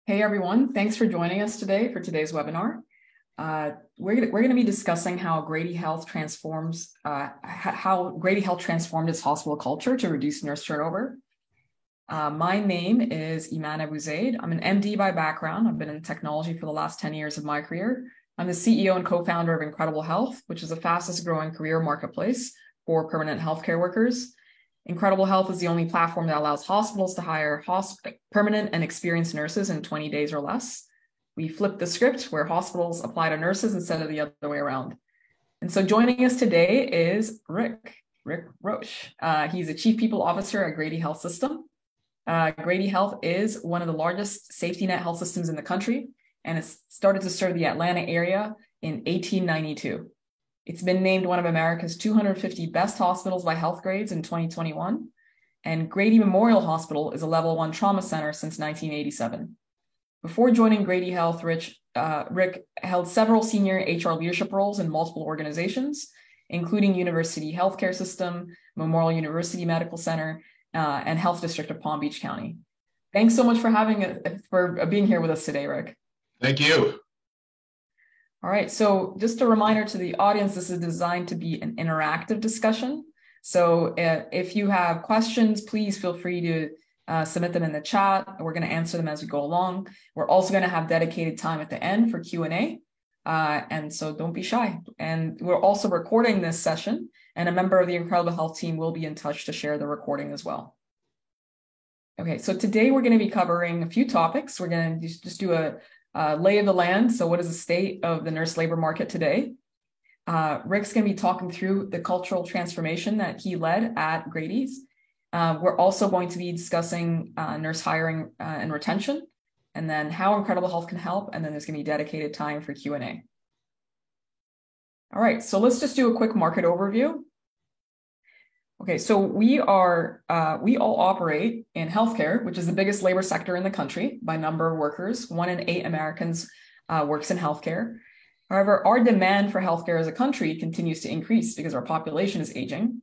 Hey everyone, thanks for joining us today for today's webinar. We're going to be discussing how Grady Health transformed its hospital culture to reduce nurse turnover. My name is Iman Abu Zaid. I'm an MD by background. I've been in technology for the last 10 years of my career. I'm the CEO and co-founder of Incredible Health, which is the fastest growing career marketplace for permanent healthcare workers. Incredible Health is the only platform that allows hospitals to hire permanent and experienced nurses in 20 days or less. We flipped the script where hospitals apply to nurses instead of the other way around. And so joining us today is Rick Roche. He's a Chief People Officer at Grady Health System. Grady Health is one of the largest safety net health systems in the country, and it started to serve the Atlanta area in 1892. It's been named one of America's 250 best hospitals by Healthgrades in 2021. And Grady Memorial Hospital is a level 1 trauma center since 1987. Before joining Grady Health, Rick held several senior HR leadership roles in multiple organizations, including University Healthcare System, Memorial University Medical Center, and Health District of Palm Beach County. Thanks so much for being here with us today, Rick. Thank you. All right, so just a reminder to the audience, this is designed to be an interactive discussion. So if you have questions, please feel free to submit them in the chat. We're going to answer them as we go along. We're also going to have dedicated time at the end for Q&A. And so don't be shy. And we're also recording this session, and a member of the Incredible Health team will be in touch to share the recording as well. Okay, so today we're going to be covering a few topics. We're going to just do a lay of the land. So what is the state of the nurse labor market today? Rick's going to be talking through the cultural transformation that he led at Grady's. We're also going to be discussing nurse hiring and retention, and then how Incredible Health can help. And then there's going to be dedicated time for Q&A. All right, so let's just do a quick market overview. Okay, so we all operate in healthcare, which is the biggest labor sector in the country by number of workers. 1 in 8 Americans works in healthcare. However, our demand for healthcare as a country continues to increase because our population is aging.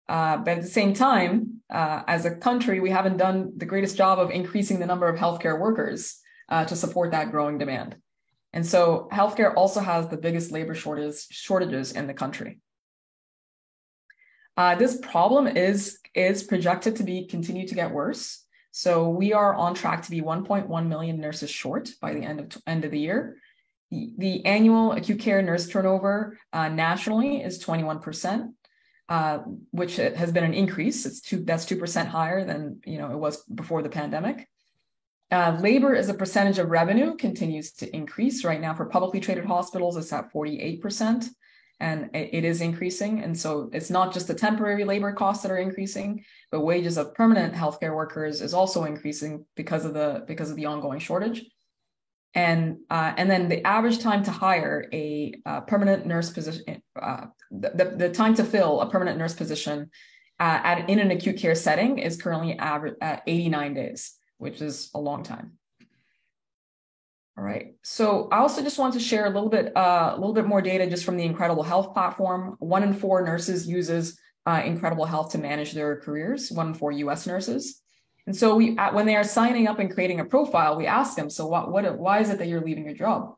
But at the same time, as a country, we haven't done the greatest job of increasing the number of healthcare workers to support that growing demand. And so healthcare also has the biggest labor shortages in the country. This problem is projected to continue to get worse. So we are on track to be 1.1 million nurses short by the end of the year. The annual acute care nurse turnover nationally is 21%, which has been an increase. That's 2% higher than it was before the pandemic. Labor as a percentage of revenue continues to increase. Right now, for publicly traded hospitals, it's at 48%. And it is increasing. And so it's not just the temporary labor costs that are increasing, but wages of permanent healthcare workers is also increasing because of the ongoing shortage. And then the average time to hire a permanent nurse position, the time to fill a permanent nurse position in an acute care setting is currently at 89 days, which is a long time. All right. So I also just want to share a little bit more data just from the Incredible Health platform. 1 in 4 nurses uses Incredible Health to manage their careers. 1 in 4 U.S. nurses. And so when they are signing up and creating a profile, we ask them, so why is it that you're leaving your job?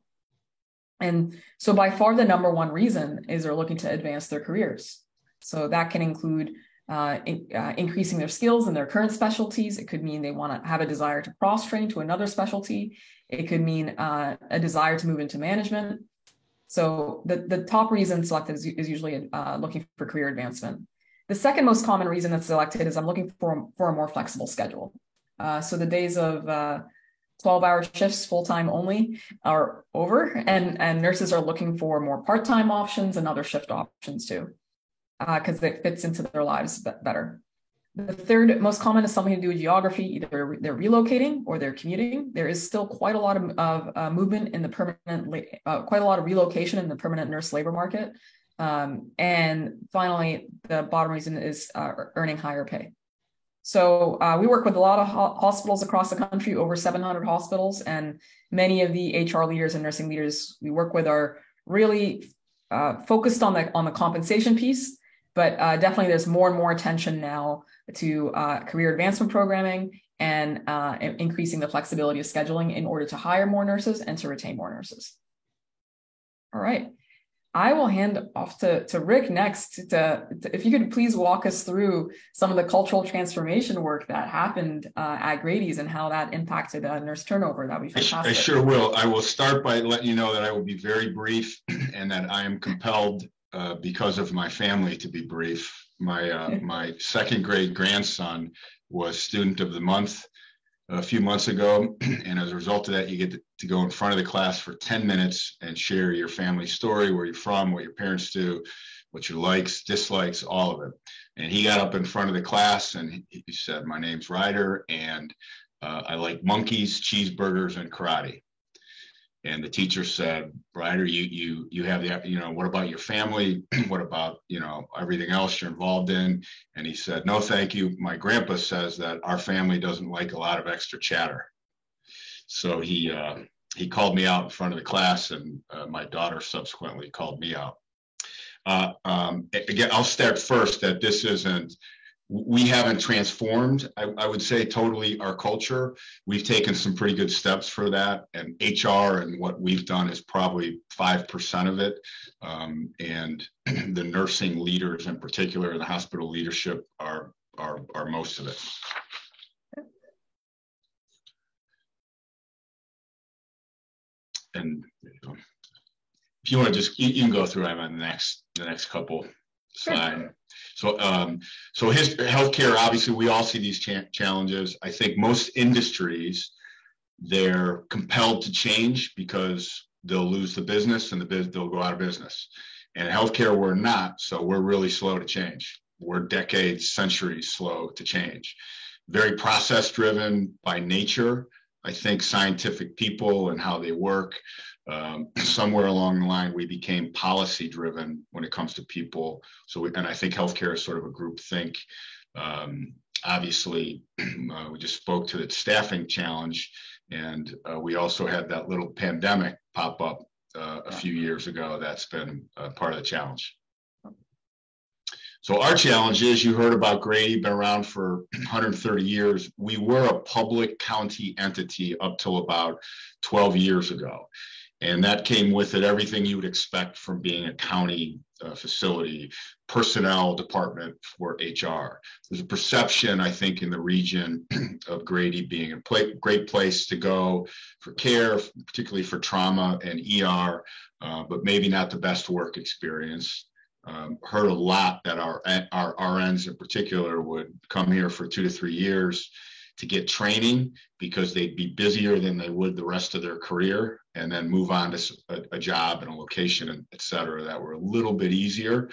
And so by far the number one reason is they're looking to advance their careers. So that can include increasing their skills in their current specialties. It could mean they want to have a desire to cross-train to another specialty. It could mean a desire to move into management. So the top reason selected is usually looking for career advancement. The second most common reason that's selected is I'm looking for a more flexible schedule. So the days of 12-hour shifts, full-time only, are over, and nurses are looking for more part-time options and other shift options too, because it fits into their lives better. The third most common is something to do with geography. Either they're relocating or they're commuting. There is still quite a lot of movement in the quite a lot of relocation in the permanent nurse labor market. And finally, the bottom reason is earning higher pay. So we work with a lot of hospitals across the country, over 700 hospitals, and many of the HR leaders and nursing leaders we work with are really focused on the compensation piece. But definitely there's more and more attention now to career advancement programming and increasing the flexibility of scheduling in order to hire more nurses and to retain more nurses. All right. I will hand off to Rick next. If you could please walk us through some of the cultural transformation work that happened at Grady's and how that impacted nurse turnover. That'd be fantastic. I sure will. I will start by letting you know that I will be very brief and that I am compelled because of my family to be brief. My second grade grandson was Student of the Month a few months ago. And as a result of that, you get to go in front of the class for 10 minutes and share your family story, where you're from, what your parents do, what your likes, dislikes, all of it. And he got up in front of the class and he said, "My name's Ryder, and I like monkeys, cheeseburgers, and karate." And the teacher said, "Ryder, you have the, what about your family? What about, everything else you're involved in?" And he said, "No, thank you. My grandpa says that our family doesn't like a lot of extra chatter." So he called me out in front of the class, and my daughter subsequently called me out. Again, I'll start first that we haven't transformed, I would say, totally our culture. We've taken some pretty good steps for that, and HR and what we've done is probably 5% of it. And the nursing leaders in particular, the hospital leadership are most of it. And if you want to you can go through them on the next couple slides. So his healthcare, obviously, we all see these challenges. I think most industries, they're compelled to change because they'll lose the business and they'll go out of business. And healthcare, we're not, so we're really slow to change. We're decades, centuries slow to change. Very process driven by nature. I think scientific people and how they work. Somewhere along the line, we became policy driven when it comes to people. And I think healthcare is sort of a group think. Obviously, we just spoke to the staffing challenge, and we also had that little pandemic pop up a few years ago. That's been part of the challenge. So our challenge is, you heard about Grady, been around for 130 years. We were a public county entity up till about 12 years ago. And that came with it everything you would expect from being a county facility, personnel department for HR. There's a perception, I think, in the region of Grady being a great place to go for care, particularly for trauma and ER, but maybe not the best work experience. Heard a lot that our RNs in particular would come here for 2 to 3 years to get training because they'd be busier than they would the rest of their career, and then move on to a job and a location, et cetera, that were a little bit easier.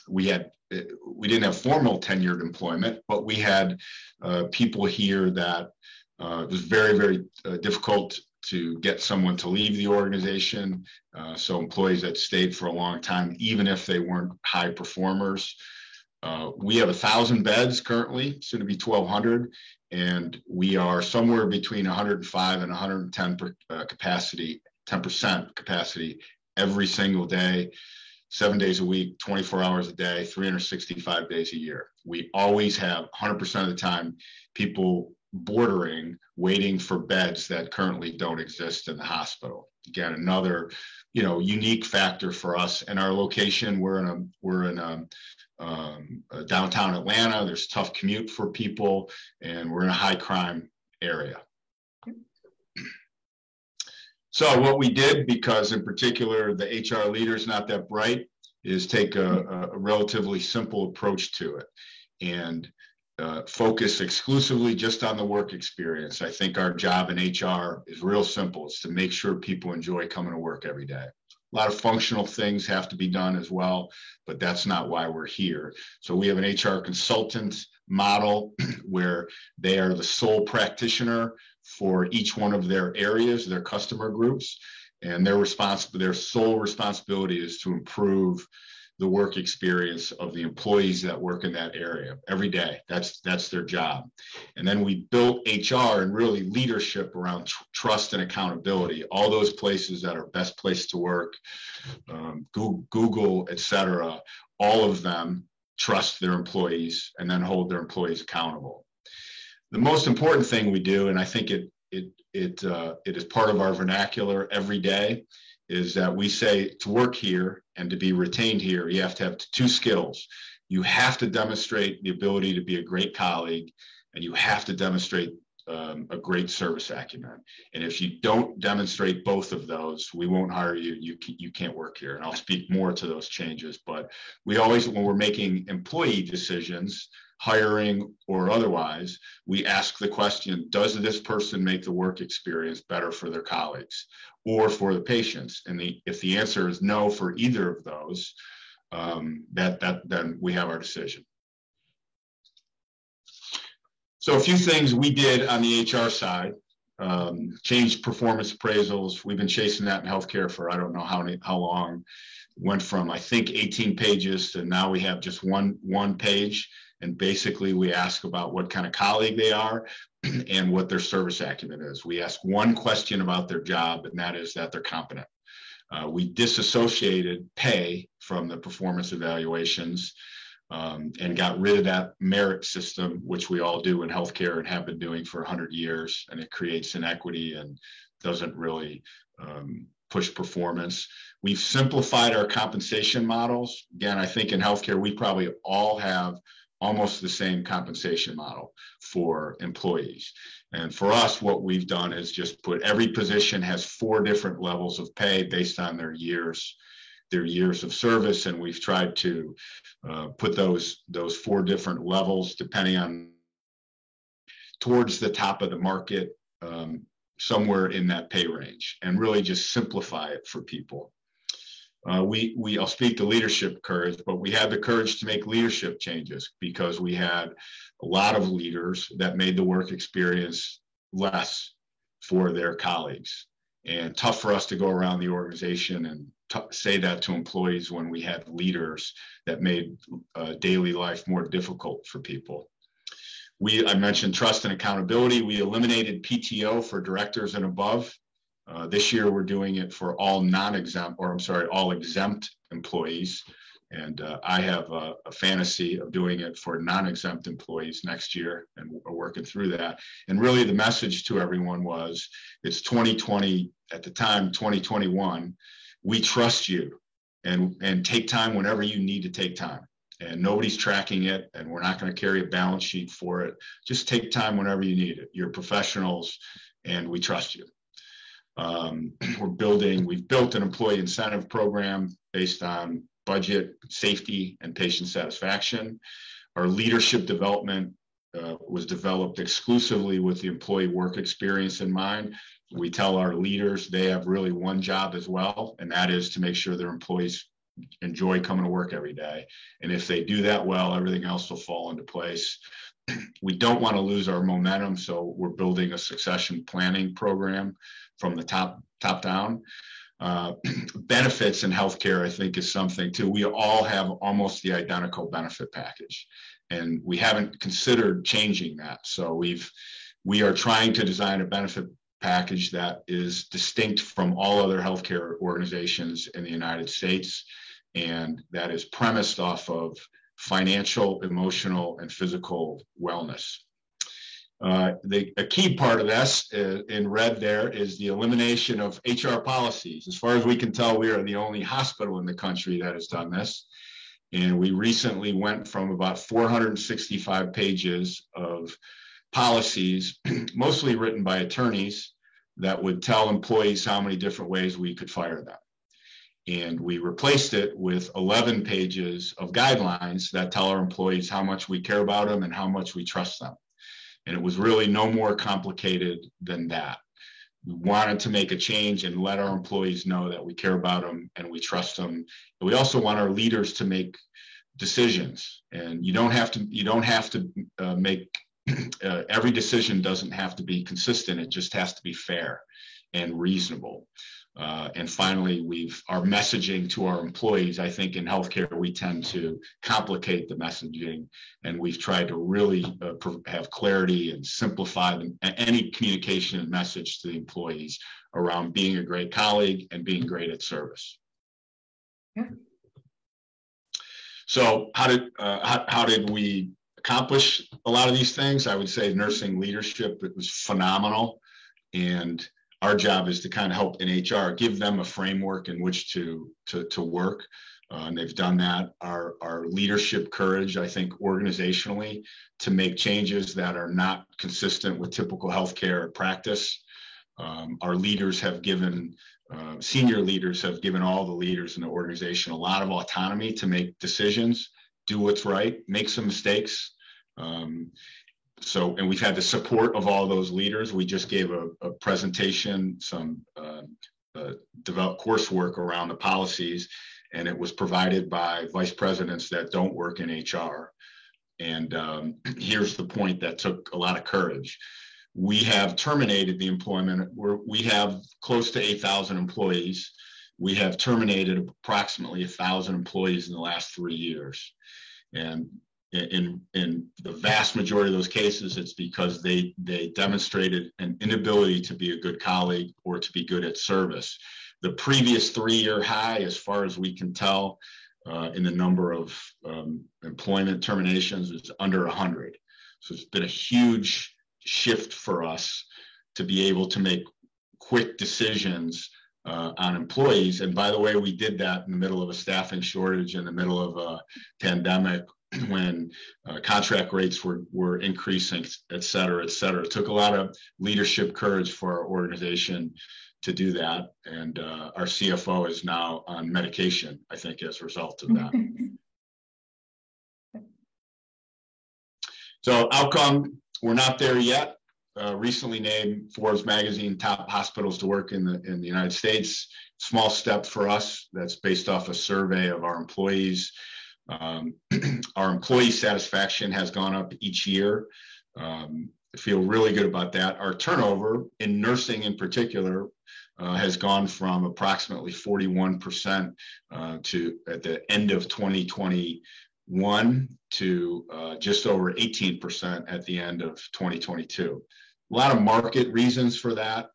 We didn't have formal tenured employment, but we had people here that it was very, very difficult to get someone to leave the organization. So employees that stayed for a long time, even if they weren't high performers. We have 1,000 beds currently, soon to be 1,200, and we are somewhere between 105 and 110 capacity, 10% capacity every single day, 7 days a week, 24 hours a day, 365 days a year. We always have 100% of the time people bordering, waiting for beds that currently don't exist in the hospital. Again, another, unique factor for us. And our location, we're in downtown Atlanta. There's tough commute for people, and we're in a high crime area. So what we did, because in particular the HR leader's not that bright, is take a relatively simple approach to it and focus exclusively just on the work experience. I think our job in HR is real simple. It's to make sure people enjoy coming to work every day. A lot of functional things have to be done as well, but that's not why we're here. So we have an HR consultant model where they are the sole practitioner for each one of their areas, their customer groups, and their sole responsibility is to improve the work experience of the employees that work in that area every day. That's their job. And then we built HR and really leadership around trust and accountability. All those places that are best place to work, Google, et cetera, all of them trust their employees and then hold their employees accountable. The most important thing we do, and I think it is part of our vernacular every day, is that we say to work here and to be retained here, you have to have two skills. You have to demonstrate the ability to be a great colleague, and you have to demonstrate a great service acumen. And if you don't demonstrate both of those, we won't hire you. You can't work here. And I'll speak more to those changes. But we always, when we're making employee decisions, hiring or otherwise, we ask the question, does this person make the work experience better for their colleagues or for the patients? And if the answer is no for either of those, then we have our decision. So a few things we did on the HR side, changed performance appraisals. We've been chasing that in healthcare for I don't know how long. Went from I think 18 pages to now we have just one page. And basically we ask about what kind of colleague they are and what their service acumen is. We ask one question about their job, and that is that they're competent. We disassociated pay from the performance evaluations and got rid of that merit system, which we all do in healthcare and have been doing for 100 years. And it creates inequity and doesn't really push performance. We've simplified our compensation models. Again, I think in healthcare, we probably all have almost the same compensation model for employees. And for us, what we've done is just put every position has 4 different levels of pay based on their years of service. And we've tried to put those 4 different levels, depending on towards the top of the market, somewhere in that pay range, and really just simplify it for people. I'll speak to leadership courage, but we had the courage to make leadership changes because we had a lot of leaders that made the work experience less for their colleagues. And tough for us to go around the organization and say that to employees when we had leaders that made daily life more difficult for people. I mentioned trust and accountability. We eliminated PTO for directors and above. This year, we're doing it for all all exempt employees. And I have a fantasy of doing it for non-exempt employees next year, and we're working through that. And really the message to everyone was, it's 2020, at the time, 2021, we trust you, and take time whenever you need to take time. And nobody's tracking it, and we're not going to carry a balance sheet for it. Just take time whenever you need it. You're professionals, and we trust you. We've built an employee incentive program based on budget, safety, and patient satisfaction. Our leadership development was developed exclusively with the employee work experience in mind. We tell our leaders they have really one job as well, and that is to make sure their employees enjoy coming to work every day. And if they do that well, everything else will fall into place. We don't want to lose our momentum, so we're building a succession planning program from the top down. Benefits in healthcare, I think, is something too. We all have almost the identical benefit package, and we haven't considered changing that. So we are trying to design a benefit package that is distinct from all other healthcare organizations in the United States, and that is premised off of financial, emotional, and physical wellness. A key part of this in red there is the elimination of HR policies. As far as we can tell, we are the only hospital in the country that has done this. And we recently went from about 465 pages of policies, mostly written by attorneys, that would tell employees how many different ways we could fire them. And we replaced it with 11 pages of guidelines that tell our employees how much we care about them and how much we trust them. And it was really no more complicated than that. We wanted to make a change and let our employees know that we care about them and we trust them. And we also want our leaders to make decisions. And you don't have to make every decision doesn't have to be consistent. It just has to be fair and reasonable. And finally, our messaging to our employees. I think in healthcare, we tend to complicate the messaging, and we've tried to really have clarity and simplify any communication and message to the employees around being a great colleague and being great at service. Yeah. So how did we accomplish a lot of these things. I would say nursing leadership, it was phenomenal. And our job is to kind of help in HR, give them a framework in which to work. And they've done that. Our leadership courage, I think, organizationally, to make changes that are not consistent with typical healthcare practice. Our leaders have given, senior leaders have given all the leaders in the organization a lot of autonomy to make decisions, do what's right, make some mistakes. And we've had the support of all those leaders. We just gave a presentation, some developed coursework around the policies, and it was provided by vice presidents that don't work in HR. And here's the point that took a lot of courage. We have terminated the employment. We have close to 8,000 employees. We have terminated approximately 1,000 employees in the last 3 years. And in the vast majority of those cases, it's because they demonstrated an inability to be a good colleague or to be good at service. The previous 3-year high, as far as we can tell, in the number of employment terminations is under 100. So it's been a huge shift for us to be able to make quick decisions on employees. And by the way, we did that in the middle of a staffing shortage, in the middle of a pandemic, when contract rates were increasing, et cetera, et cetera. It took a lot of leadership courage for our organization to do that. And our CFO is now on medication, I think, as a result of that. So outcome, we're not there yet. Recently named Forbes magazine top hospitals to work in the United States. Small step for us. That's based off a survey of our employees. Our employee satisfaction has gone up each year. I feel really good about that. Our turnover in nursing in particular has gone from approximately 41% to at the end of 2021 to just over 18% at the end of 2022. A lot of market reasons for that.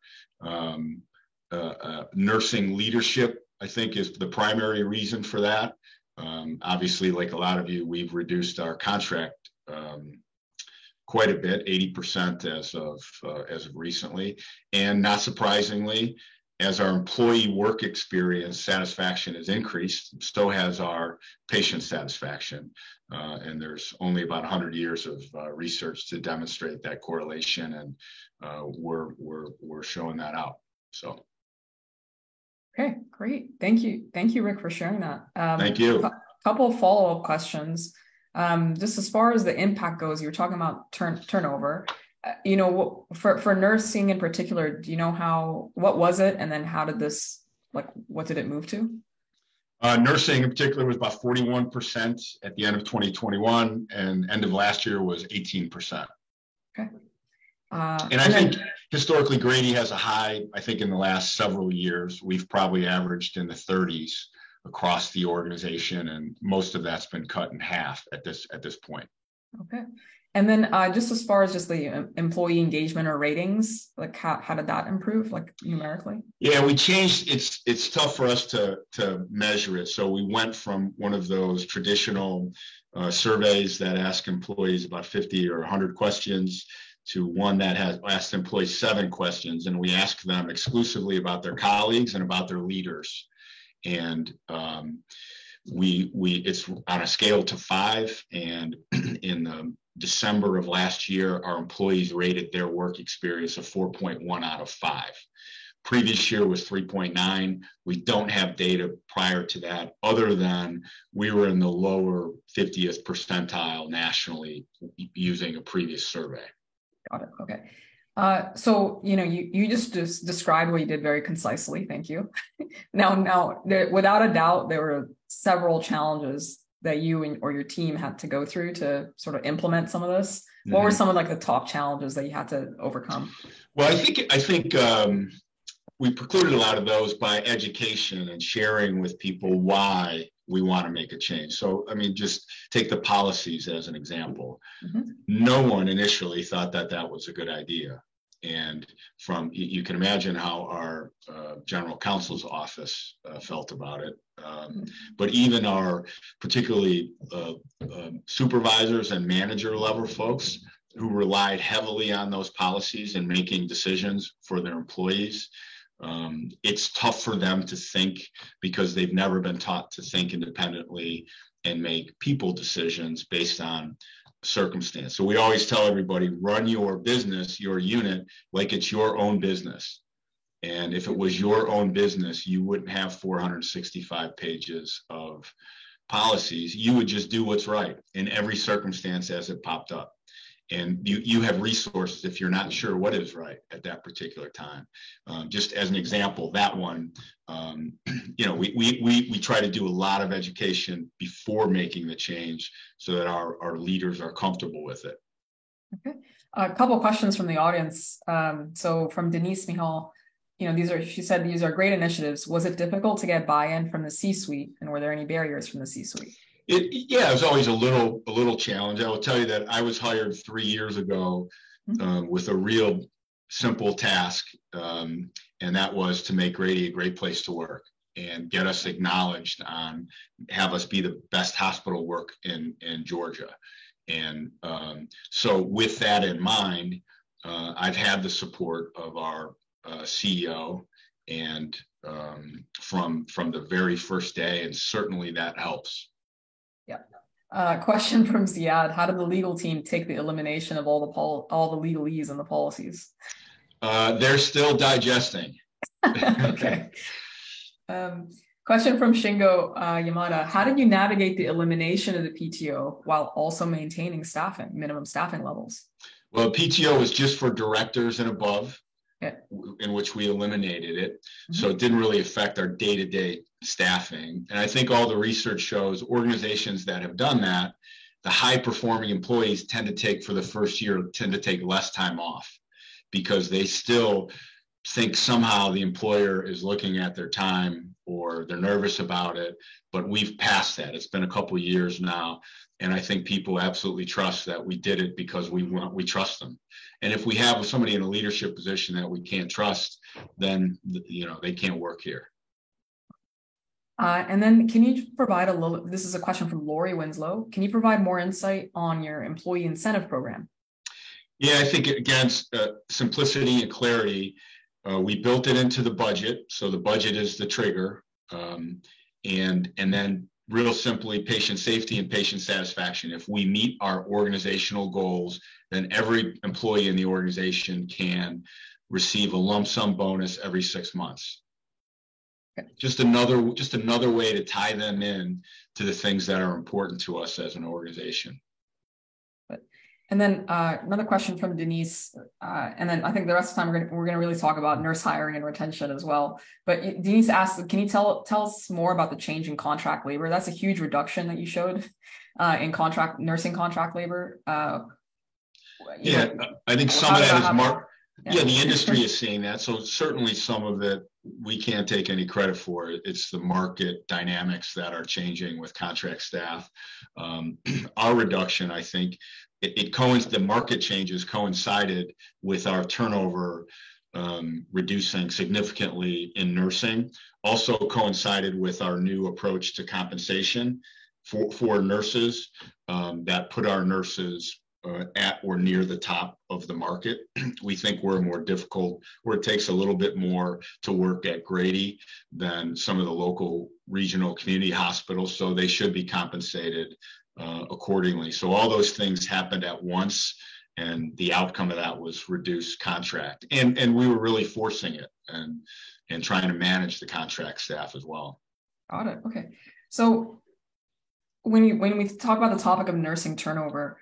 Nursing leadership, I think, is the primary reason for that. Obviously, like a lot of you, we've reduced our contract quite a bit, 80% as of recently. And not surprisingly, as our employee work experience satisfaction has increased, so has our patient satisfaction. And there's only about 100 years of research to demonstrate that correlation, and we're showing that out. So. Okay, great. Thank you, Rick, for sharing that. Thank you. A couple of follow-up questions. Just as far as the impact goes, you're talking about turnover. For nursing in particular, do you know what was it, and then how did this, what did it move to? Nursing in particular was about 41% at the end of 2021, and end of last year was 18%. Okay. And I think historically Grady has a high, I think in the last several years, we've probably averaged in the 30s across the organization, and most of that's been cut in half at this point. Okay. And then just as far as just the employee engagement or ratings, how did that improve, numerically? Yeah, we changed. It's tough for us to measure it. So we went from one of those traditional surveys that ask employees about 50 or 100 questions to one that has asked employees 7 questions, and we ask them exclusively about their colleagues and about their leaders. And it's on a scale to 5, and in December of last year, our employees rated their work experience a 4.1 out of 5. Previous year was 3.9. We don't have data prior to that, other than we were in the lower 50th percentile nationally using a previous survey. Got it. Okay. So, you just described what you did very concisely. Thank you. Now, without a doubt, there were several challenges that you or your team had to go through to sort of implement some of this. Mm-hmm. What were some of the top challenges that you had to overcome? Well, I think we precluded a lot of those by education and sharing with people why we want to make a change. So, just take the policies as an example. Mm-hmm. No one initially thought that was a good idea. And you can imagine how our general counsel's office felt about it. But even our particularly supervisors and manager level folks who relied heavily on those policies and making decisions for their employees, it's tough for them to think because they've never been taught to think independently and make people decisions based on circumstance. So we always tell everybody, run your business, your unit, like it's your own business. And if it was your own business, you wouldn't have 465 pages of policies. You would just do what's right in every circumstance as it popped up. And you have resources if you're not sure what is right at that particular time. Just as an example, that one, we try to do a lot of education before making the change so that our leaders are comfortable with it. Okay, a couple of questions from the audience. So from Denise Mihal, she said these are great initiatives. Was it difficult to get buy-in from the C-suite, and were there any barriers from the C-suite? It was always a little challenge. I will tell you that I was hired 3 years ago with a real simple task, and that was to make Grady a great place to work and get us acknowledged on, have us be the best hospital work in Georgia. And so with that in mind, I've had the support of our CEO and from the very first day, and certainly that helps. Yeah. Question from Ziad: how did the legal team take the elimination of all the legalese and the policies? They're still digesting. Okay. Question from Shingo Yamada: how did you navigate the elimination of the PTO while also maintaining minimum staffing levels? Well, PTO was just for directors and above, in which we eliminated it. Mm-hmm. So it didn't really affect our day-to-day staffing. And I think all the research shows organizations that have done that, the high-performing employees tend to take less time off because they still think somehow the employer is looking at their time or they're nervous about it. But we've passed that. It's been a couple of years now. And I think people absolutely trust that we did it because we trust them. And if we have somebody in a leadership position that we can't trust, then they can't work here. And then can you provide this is a question from Lori Winslow. Can you provide more insight on your employee incentive program? Yeah, I think again, simplicity and clarity. We built it into the budget. So the budget is the trigger. And then real simply, patient safety and patient satisfaction. If we meet our organizational goals, then every employee in the organization can receive a lump sum bonus every 6 months. Okay. Just another way to tie them in to the things that are important to us as an organization. And then another question from Denise, and then I think the rest of the time we're going to really talk about nurse hiring and retention as well. But Denise asked, can you tell us more about the change in contract labor? That's a huge reduction that you showed in nursing contract labor. I think some of that is the industry is seeing that. So certainly some of it we can't take any credit for. It's the market dynamics that are changing with contract staff. Our reduction, I think, the market changes coincided with our turnover reducing significantly in nursing. Also coincided with our new approach to compensation for nurses that put our nurses at or near the top of the market. We think we're more difficult, or it takes a little bit more to work at Grady than some of the local regional community hospitals, so they should be compensated accordingly. So all those things happened at once, and the outcome of that was reduced contract. And we were really forcing it and trying to manage the contract staff as well. Got it. Okay. So when we talk about the topic of nursing turnover,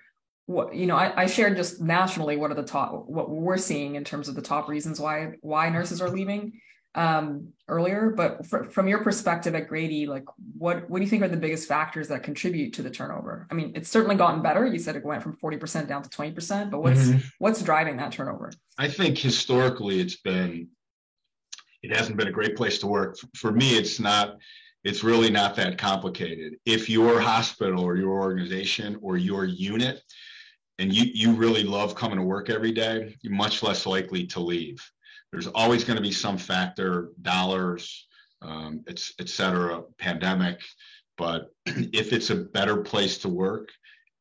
I shared just nationally what we're seeing in terms of the top reasons why nurses are leaving earlier. But from your perspective at Grady, like what do you think are the biggest factors that contribute to the turnover? I mean, it's certainly gotten better. You said it went from 40% down to 20%, but what's driving that turnover? I think historically it hasn't been a great place to work. For me, it's really not that complicated. If your hospital or your organization or your unit and you really love coming to work every day, you're much less likely to leave. There's always going to be some factor, dollars, et cetera, pandemic. But if it's a better place to work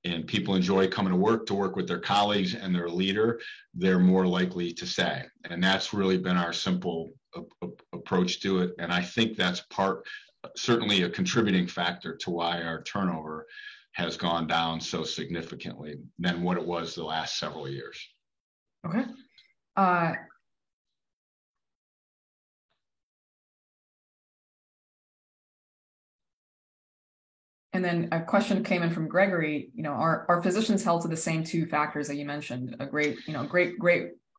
and people enjoy coming to work with their colleagues and their leader, they're more likely to stay. And that's really been our simple approach to it. And I think that's certainly a contributing factor to why our turnover has gone down so significantly than what it was the last several years. Okay. And then a question came in from Gregory. Are physicians held to the same two factors that you mentioned? A great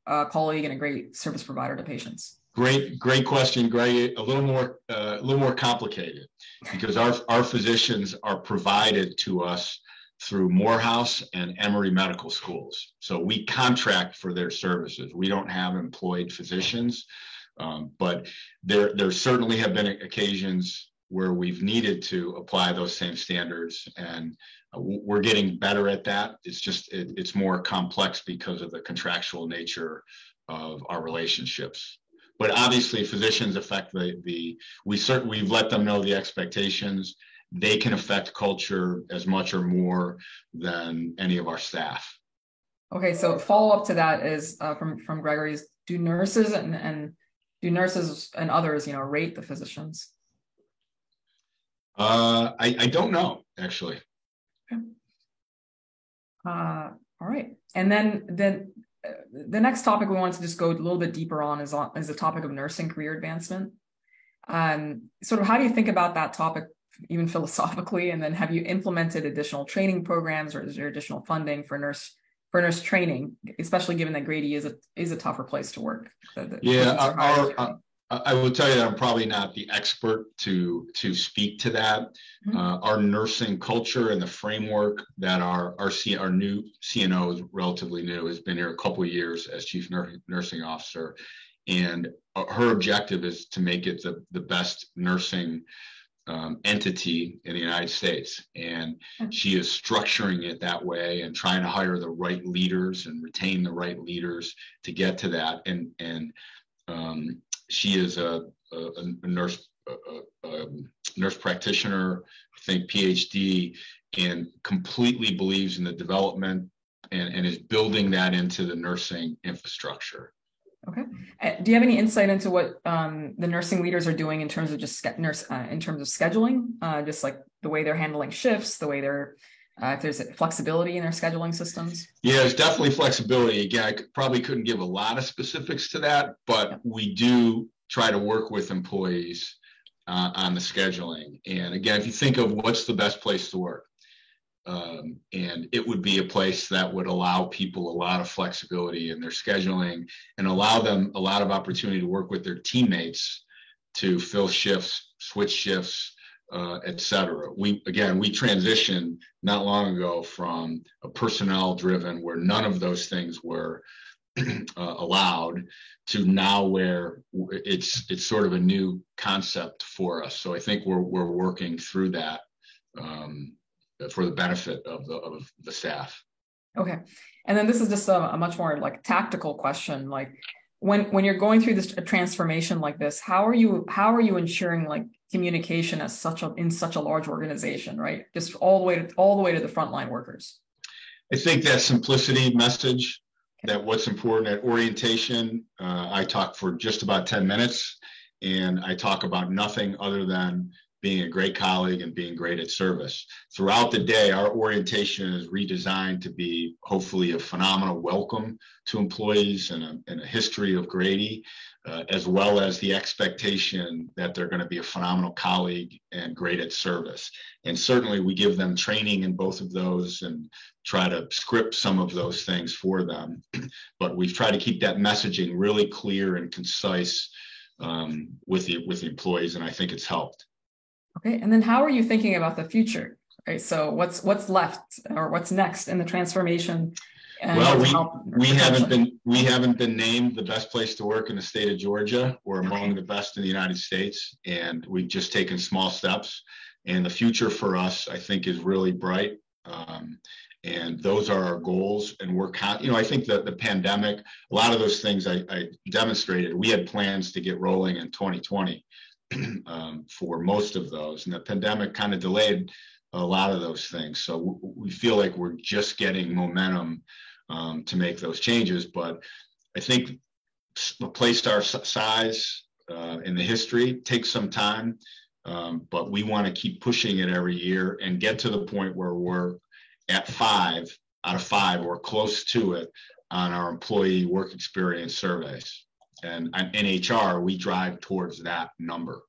colleague and a great service provider to patients. Great question, Greg. A little more complicated, because our physicians are provided to us through Morehouse and Emory Medical Schools. So we contract for their services. We don't have employed physicians, but there certainly have been occasions where we've needed to apply those same standards, and we're getting better at that. It's more complex because of the contractual nature of our relationships. But obviously, physicians affect we've let them know the expectations. They can affect culture as much or more than any of our staff. Okay, so follow up to that is from Gregory's: do nurses and others, rate the physicians? I don't know, actually. Okay. All right, and then the next topic we want to just go a little bit deeper on is the topic of nursing career advancement. Sort of how do you think about that topic, even philosophically? And then have you implemented additional training programs, or is there additional funding for nurse training, especially given that Grady is a tougher place to work? I will tell you that I'm probably not the expert to speak to that. Mm-hmm. Our nursing culture and the framework that our new CNO is relatively new, has been here a couple of years as chief nursing officer, and her objective is to make it the best nursing entity in the United States. And she is structuring it that way and trying to hire the right leaders and retain the right leaders to get to that. And she is a nurse practitioner, I think PhD, and completely believes in the development and is building that into the nursing infrastructure. Okay. Do you have any insight into what the nursing leaders are doing in terms of just in terms of scheduling, just like the way they're handling shifts, the way they're if there's flexibility in their scheduling systems? Yeah, there's definitely flexibility. Again, I probably couldn't give a lot of specifics to that, but we do try to work with employees on the scheduling. And again, if you think of what's the best place to work, and it would be a place that would allow people a lot of flexibility in their scheduling and allow them a lot of opportunity to work with their teammates to fill shifts, switch shifts, et cetera. We transitioned not long ago from a personnel driven, where none of those things were allowed, to now where it's sort of a new concept for us. So I think we're working through that for the benefit of the staff. Okay, and then this is just a much more like tactical question. Like when you're going through this transformation like this, how are you ensuring like communication in such a large organization, right? Just all the way to the frontline workers. I think that simplicity message, that what's important at orientation, I talk for just about 10 minutes, and I talk about nothing other than being a great colleague and being great at service. Throughout the day, our orientation is redesigned to be hopefully a phenomenal welcome to employees and a history of Grady, as well as the expectation that they're going to be a phenomenal colleague and great at service. And certainly we give them training in both of those and try to script some of those things for them. But we've tried to keep that messaging really clear and concise with the employees, and I think it's helped. Okay, and then how are you thinking about the future? Right, so what's left or what's next in the transformation? Well, we haven't been named the best place to work in the state of Georgia, or among the best in the United States, and we've just taken small steps. And the future for us, I think, is really bright. And those are our goals. And I think that the pandemic, a lot of those things I demonstrated, we had plans to get rolling in 2020 for most of those. And the pandemic kind of delayed a lot of those things. So we feel like we're just getting momentum to make those changes. But I think replace our size in the history takes some time, but we want to keep pushing it every year and get to the point where we're at 5 out of 5 or close to it on our employee work experience surveys. And in HR, we drive towards that number.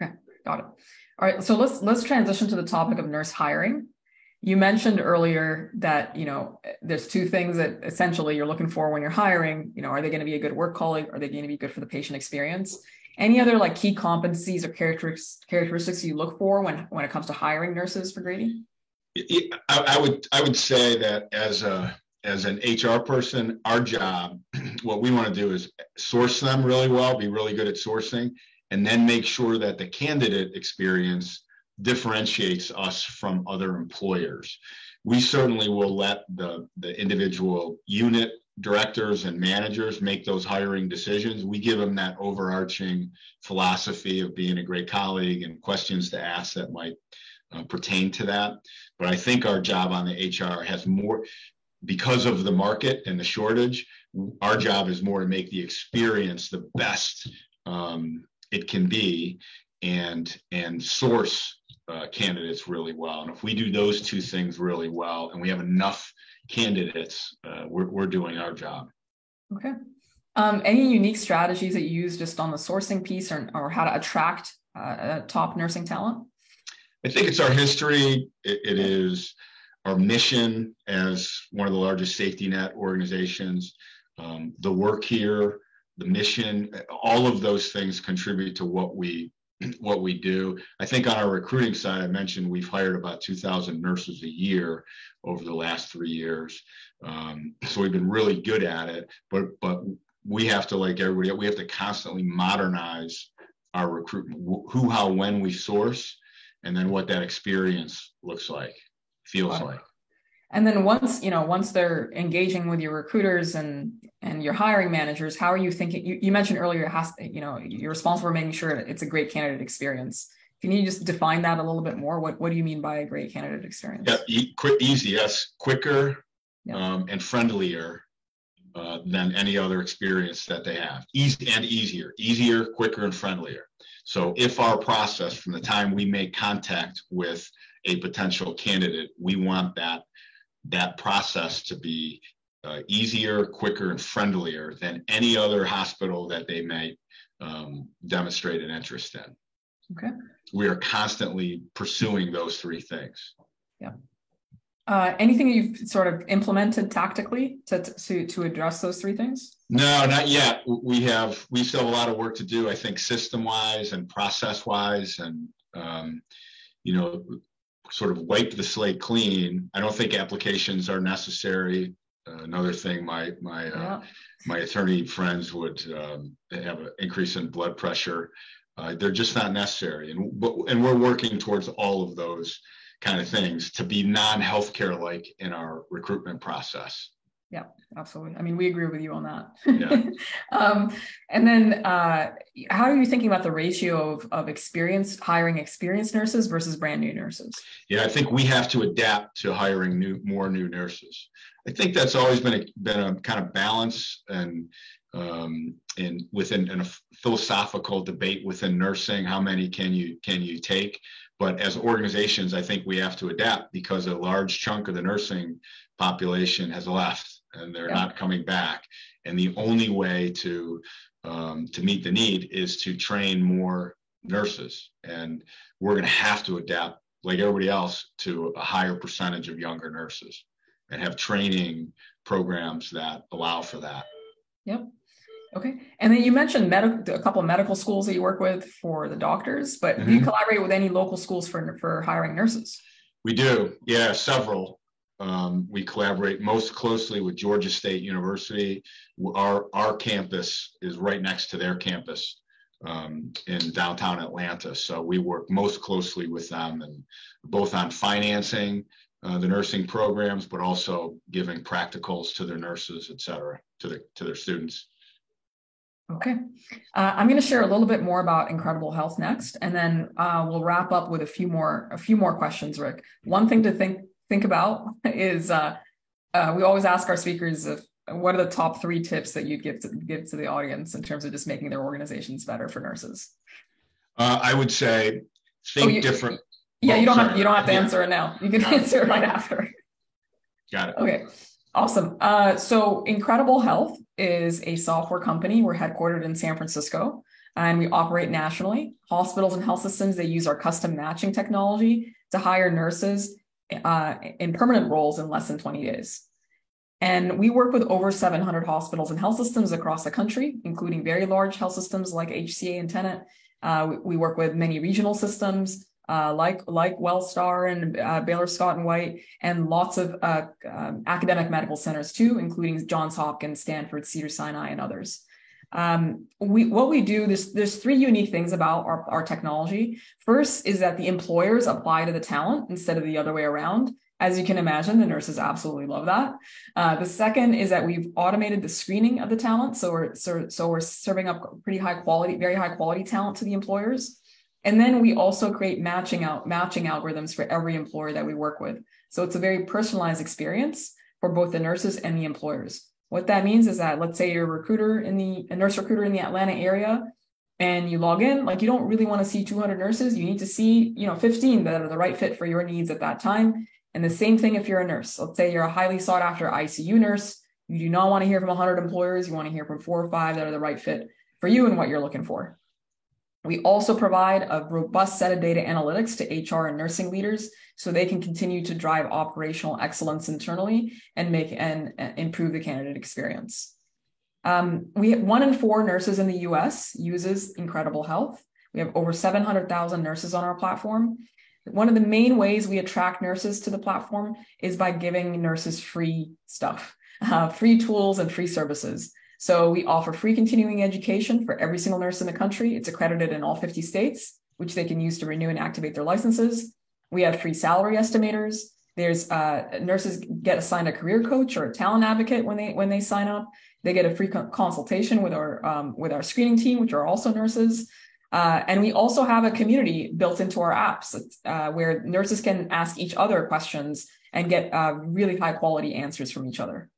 Okay, got it. All right, so let's transition to the topic of nurse hiring. You mentioned earlier that, there's two things that essentially you're looking for when you're hiring. Are they going to be a good work colleague? Are they going to be good for the patient experience? Any other key competencies or characteristics you look for when it comes to hiring nurses for Grady? I would say that as an HR person, our job, what we want to do is source them really well, be really good at sourcing, and then make sure that the candidate experience differentiates us from other employers. We certainly will let the individual unit directors and managers make those hiring decisions. We give them that overarching philosophy of being a great colleague and questions to ask that might pertain to that. But I think our job on the HR has more, because of the market and the shortage, our job is more to make the experience the best it can be and source candidates really well. And if we do those two things really well and we have enough candidates, we're doing our job. Okay. Any unique strategies that you use just on the sourcing piece or how to attract top nursing talent? I think it's our history. It is our mission as one of the largest safety net organizations. The work here, the mission, all of those things contribute to what we do. I think on our recruiting side, I mentioned we've hired about 2,000 nurses a year over the last 3 years. So we've been really good at it, but we have to, like everybody, we have to constantly modernize our recruitment, who, how, when we source, and then what that experience looks like, feels like. And then once they're engaging with your recruiters and your hiring managers, how are you thinking? You mentioned earlier, you're responsible for making sure it's a great candidate experience. Can you just define that a little bit more? What do you mean by a great candidate experience? Yeah, easy, yes, quicker and friendlier than any other experience that they have. Easy and easier, quicker and friendlier. So if our process from the time we make contact with a potential candidate, we want that process to be easier, quicker, and friendlier than any other hospital that they may demonstrate an interest in. Okay. We are constantly pursuing those three things. Yeah. Anything that you've sort of implemented tactically to address those three things? No, not yet. We still have a lot of work to do, I think, system-wise and process-wise, and sort of wipe the slate clean. I don't think applications are necessary. Another thing, my attorney friends would have an increase in blood pressure. They're just not necessary, and we're working towards all of those kind of things to be non-healthcare like in our recruitment process. Yeah, absolutely. I mean, we agree with you on that. Yeah. And then how are you thinking about the ratio of hiring experienced nurses versus brand new nurses? Yeah, I think we have to adapt to hiring more new nurses. I think that's always been a kind of balance and within a philosophical debate within nursing, how many can you take? But as organizations, I think we have to adapt because a large chunk of the nursing population has left and they're not coming back. And the only way to meet the need is to train more nurses. And we're going to have to adapt, like everybody else, to a higher percentage of younger nurses and have training programs that allow for that. Yep. Okay. And then you mentioned a couple of medical schools that you work with for the doctors, but do you collaborate with any local schools for hiring nurses? We do. Yeah, several. We collaborate most closely with Georgia State University. Our campus is right next to their campus in downtown Atlanta. So we work most closely with them, and both on financing the nursing programs, but also giving practicals to their nurses, et cetera, to their students. Okay. I'm going to share a little bit more about Incredible Health next, and then we'll wrap up with a few more questions, Rick. One thing to think about is we always ask our speakers what are the top 3 tips that you'd give to the audience in terms of just making their organizations better for nurses? I would say think different. Yeah, you don't have to answer it now. You can answer it right after. Got it. Okay. Awesome. So Incredible Health is a software company. We're headquartered in San Francisco, and we operate nationally. Hospitals and health systems, they use our custom matching technology to hire nurses in permanent roles in less than 20 days. And we work with over 700 hospitals and health systems across the country, including very large health systems like HCA and Tenet. We work with many regional systems, like Wellstar and Baylor Scott and White, and lots of academic medical centers too, including Johns Hopkins, Stanford, Cedars-Sinai, and others. What we do, there's 3 unique things about our technology. First is that the employers apply to the talent instead of the other way around. As you can imagine, the nurses absolutely love that. The second is that we've automated the screening of the talent. So we're serving up very high quality talent to the employers. And then we also create matching algorithms for every employer that we work with. So it's a very personalized experience for both the nurses and the employers. What that means is that, let's say you're a nurse recruiter in the Atlanta area, and you log in, like you don't really want to see 200 nurses. You need to see, 15 that are the right fit for your needs at that time. And the same thing if you're a nurse. Let's say you're a highly sought after ICU nurse. You do not want to hear from 100 employers. You want to hear from 4 or 5 that are the right fit for you and what you're looking for. We also provide a robust set of data analytics to HR and nursing leaders so they can continue to drive operational excellence internally and improve the candidate experience. We have 1 in 4 nurses in the US uses Incredible Health. We have over 700,000 nurses on our platform. One of the main ways we attract nurses to the platform is by giving nurses free stuff, free tools and free services. So we offer free continuing education for every single nurse in the country. It's accredited in all 50 states, which they can use to renew and activate their licenses. We have free salary estimators. There's nurses get assigned a career coach or a talent advocate when they sign up. They get a free consultation with our screening team, which are also nurses. And we also have a community built into our apps where nurses can ask each other questions and get really high quality answers from each other.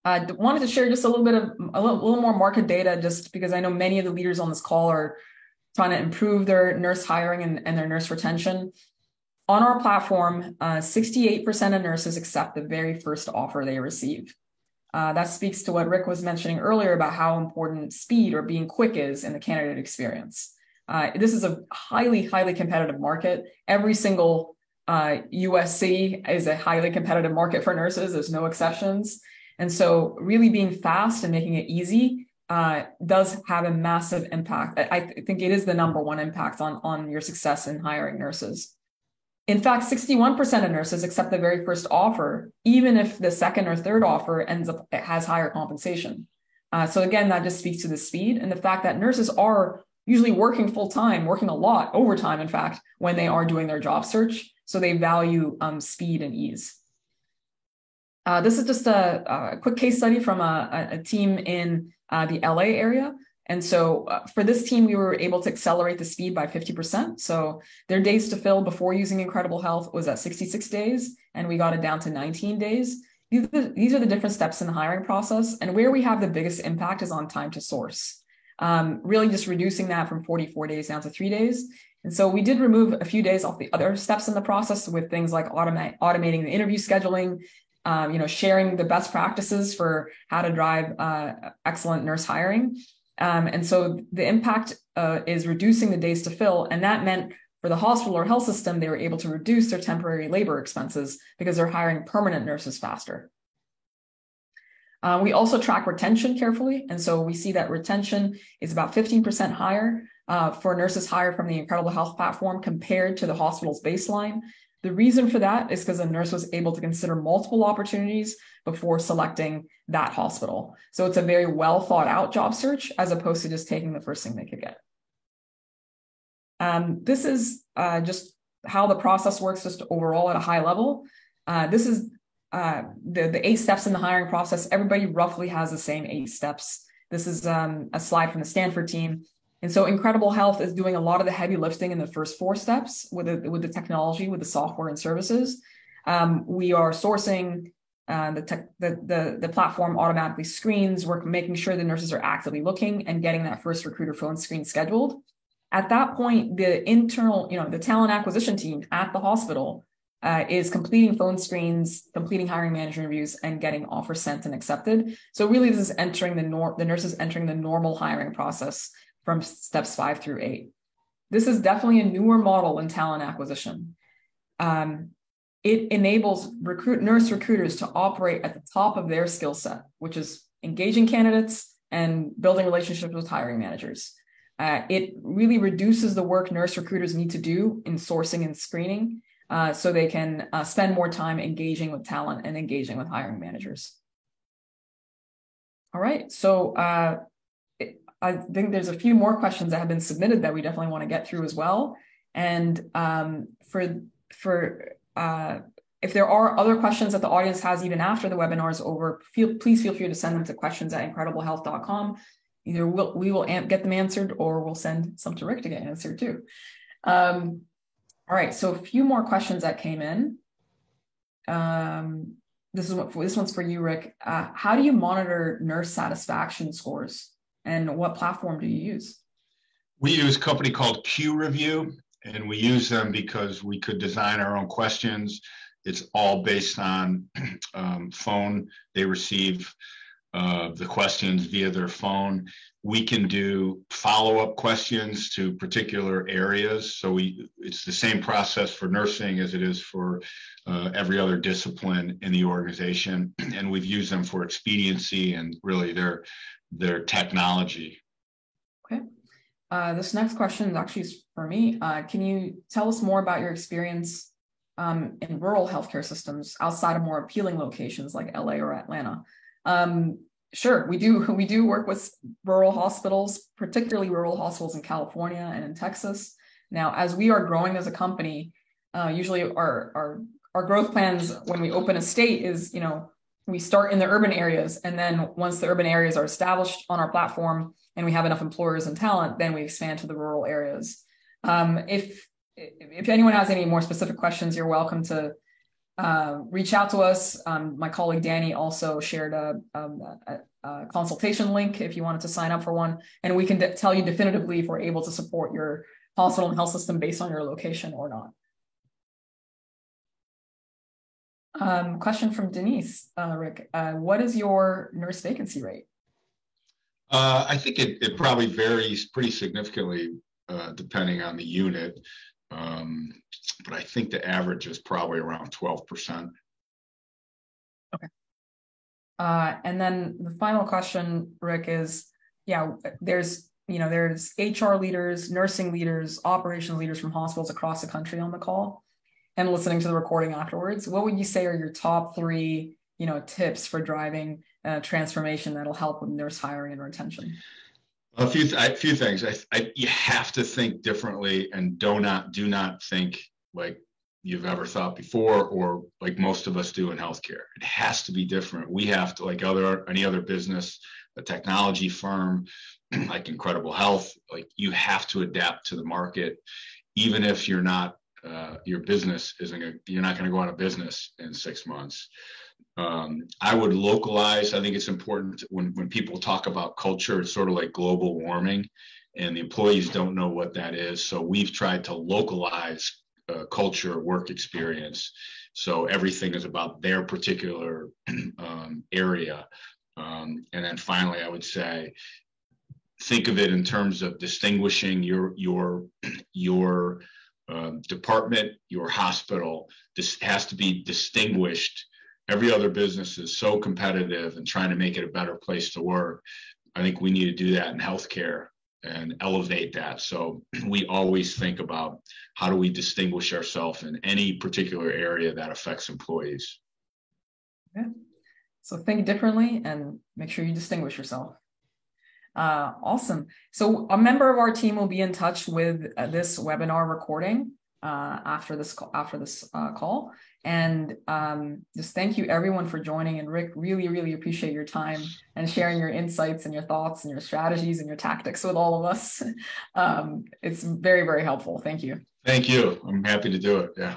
I wanted to share just a little more market data, just because I know many of the leaders on this call are trying to improve their nurse hiring and their nurse retention. On our platform, 68% of nurses accept the very first offer they receive. That speaks to what Rick was mentioning earlier about how important speed or being quick is in the candidate experience. This is a highly, highly competitive market. Every single US city is a highly competitive market for nurses. There's no exceptions. And so really being fast and making it easy does have a massive impact. I think it is the #1 impact on your success in hiring nurses. In fact, 61% of nurses accept the very first offer, even if the second or third offer has higher compensation. So again, that just speaks to the speed and the fact that nurses are usually working full-time, working a lot, overtime, in fact, when they are doing their job search. So they value speed and ease. This is just a quick case study from a team in the LA area. And so for this team, we were able to accelerate the speed by 50%. So their days to fill before using Incredible Health was at 66 days, and we got it down to 19 days. These are the different steps in the hiring process. And where we have the biggest impact is on time to source, really just reducing that from 44 days down to 3 days. And so we did remove a few days off the other steps in the process with things like automating the interview scheduling, sharing the best practices for how to drive excellent nurse hiring. And so the impact is reducing the days to fill. And that meant for the hospital or health system, they were able to reduce their temporary labor expenses because they're hiring permanent nurses faster. We also track retention carefully. And so we see that retention is about 15% higher for nurses hired from the Incredible Health platform compared to the hospital's baseline. The reason for that is because a nurse was able to consider multiple opportunities before selecting that hospital. So it's a very well thought out job search as opposed to just taking the first thing they could get. This is just how the process works just overall at a high level. This is the 8 steps in the hiring process. Everybody roughly has the same 8 steps. This is a slide from the Stanford team. And so Incredible Health is doing a lot of the heavy lifting in the first 4 steps with the technology, with the software and services. We are sourcing the platform automatically screens. We're making sure the nurses are actively looking and getting that first recruiter phone screen scheduled. At that point, the internal, the talent acquisition team at the hospital is completing phone screens, completing hiring manager interviews, and getting offers sent and accepted. So really, this is entering the nurses entering the normal hiring process from steps 5 through 8. This is definitely a newer model in talent acquisition. It enables nurse recruiters to operate at the top of their skill set, which is engaging candidates and building relationships with hiring managers. It really reduces the work nurse recruiters need to do in sourcing and screening, so they can spend more time engaging with talent and engaging with hiring managers. All right, so I think there's a few more questions that have been submitted that we definitely want to get through as well. And if there are other questions that the audience has even after the webinar is over, please feel free to send them to questions@incrediblehealth.com. Either we will get them answered, or we'll send some to Rick to get answered too. All right, so a few more questions that came in. This one's for you, Rick. How do you monitor nurse satisfaction scores, and what platform do you use? We use a company called QReview, and we use them because we could design our own questions. It's all based on phone. They receive the questions via their phone. We can do follow-up questions to particular areas. So it's the same process for nursing as it is for every other discipline in the organization. And we've used them for expediency and really their technology. Okay. This next question actually is for me. Can you tell us more about your experience in rural healthcare systems outside of more appealing locations like LA or Atlanta? Sure, we do work with rural hospitals, particularly rural hospitals in California and in Texas. Now, as we are growing as a company, usually our growth plans when we open a state is, we start in the urban areas, and then once the urban areas are established on our platform and we have enough employers and talent, then we expand to the rural areas. If anyone has any more specific questions, you're welcome to reach out to us. My colleague Danny also shared a consultation link if you wanted to sign up for one, and we can tell you definitively if we're able to support your hospital and health system based on your location or not. Question from Denise, Rick. What is your nurse vacancy rate? I think it probably varies pretty significantly depending on the unit. But I think the average is probably around 12%. Okay. And then the final question, Rick, is, there's HR leaders, nursing leaders, operations leaders from hospitals across the country on the call and listening to the recording afterwards. What would you say are your top 3, tips for driving transformation that'll help with nurse hiring and retention? A few things. You have to think differently, and do not think like you've ever thought before, or like most of us do in healthcare. It has to be different. We have to, like any other business, a technology firm, like Incredible Health, like you have to adapt to the market, even if you're not your business you're not going to go out of business in 6 months. I would localize. I think it's important when people talk about culture, it's sort of like global warming, and the employees don't know what that is. So we've tried to localize culture, work experience. So everything is about their particular area. And then finally, I would say, think of it in terms of distinguishing your department, your hospital. This has to be distinguished. Every other business is so competitive and trying to make it a better place to work. I think we need to do that in healthcare and elevate that. So we always think about how do we distinguish ourselves in any particular area that affects employees. Okay. So think differently and make sure you distinguish yourself. Awesome. So a member of our team will be in touch with this webinar recording. after this call. And just thank you everyone for joining. And Rick, really, really appreciate your time and sharing your insights and your thoughts and your strategies and your tactics with all of us. It's very, very helpful. Thank you. Thank you. I'm happy to do it. Yeah.